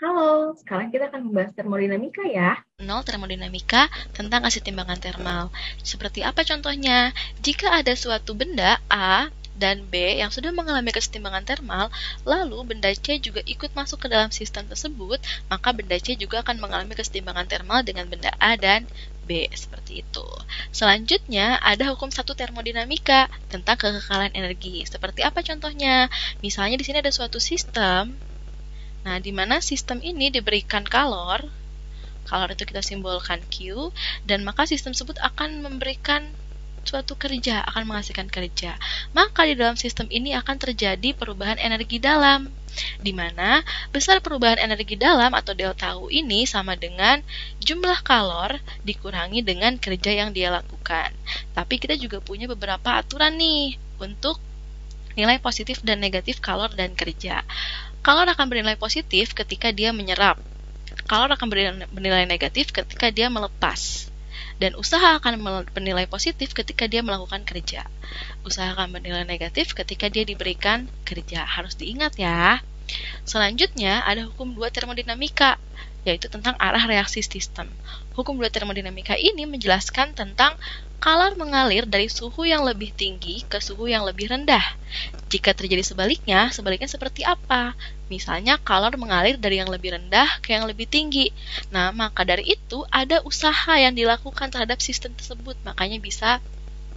Halo, sekarang kita akan membahas termodinamika ya. Nol termodinamika tentang kesetimbangan termal. Seperti apa contohnya? Jika ada suatu benda A dan B yang sudah mengalami kesetimbangan termal, lalu benda C juga ikut masuk ke dalam sistem tersebut, maka benda C juga akan mengalami kesetimbangan termal dengan benda A dan B, seperti itu. Selanjutnya, ada hukum satu termodinamika tentang kekekalan energi. Seperti apa contohnya? Misalnya di sini ada suatu sistem, nah di mana sistem ini diberikan kalor. Kalor itu kita simbolkan Q, dan maka sistem tersebut akan memberikan suatu kerja, akan menghasilkan kerja. Maka di dalam sistem ini akan terjadi perubahan energi dalam, di mana besar perubahan energi dalam atau delta U ini sama dengan jumlah kalor dikurangi dengan kerja yang dia lakukan. Tapi kita juga punya beberapa aturan nih untuk nilai positif dan negatif kalor dan kerja. Kalor akan bernilai positif ketika dia menyerap. Kalor akan bernilai negatif ketika dia melepas. Dan usaha akan bernilai positif ketika dia melakukan kerja. Usaha akan bernilai negatif ketika dia diberikan kerja. Harus diingat ya. Selanjutnya ada hukum 2 termodinamika, yaitu tentang arah reaksi sistem. Hukum 2 termodinamika ini menjelaskan tentang kalor mengalir dari suhu yang lebih tinggi ke suhu yang lebih rendah. Jika terjadi sebaliknya seperti apa? Misalnya kalor mengalir dari yang lebih rendah ke yang lebih tinggi. Nah, maka dari itu ada usaha yang dilakukan terhadap sistem tersebut. Makanya bisa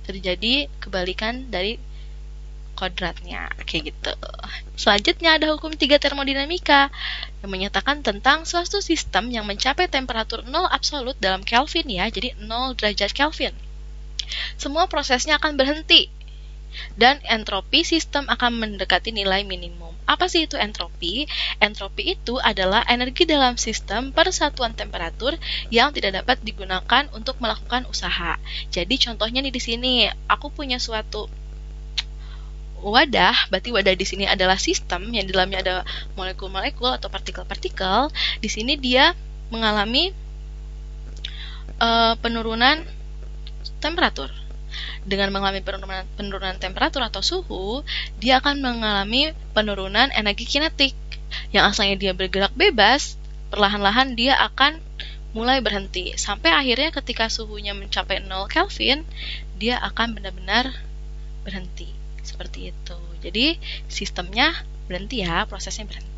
terjadi kebalikan dari kodratnya, kayak gitu. Selanjutnya ada hukum 3 termodinamika yang menyatakan tentang suatu sistem yang mencapai temperatur 0 absolut dalam Kelvin ya, jadi 0 derajat Kelvin. Semua prosesnya akan berhenti dan entropi sistem akan mendekati nilai minimum. Apa sih itu entropi? Entropi itu adalah energi dalam sistem per satuan temperatur yang tidak dapat digunakan untuk melakukan usaha. Jadi contohnya nih di sini, aku punya suatu wadah, berarti wadah di sini adalah sistem yang di dalamnya ada molekul-molekul atau partikel-partikel. Di sini dia mengalami penurunan temperatur. Dengan mengalami penurunan temperatur atau suhu, dia akan mengalami penurunan energi kinetik. Yang asalnya dia bergerak bebas, perlahan-lahan dia akan mulai berhenti. Sampai akhirnya ketika suhunya mencapai 0 Kelvin, dia akan benar-benar berhenti. Seperti itu. Jadi sistemnya berhenti ya, prosesnya berhenti.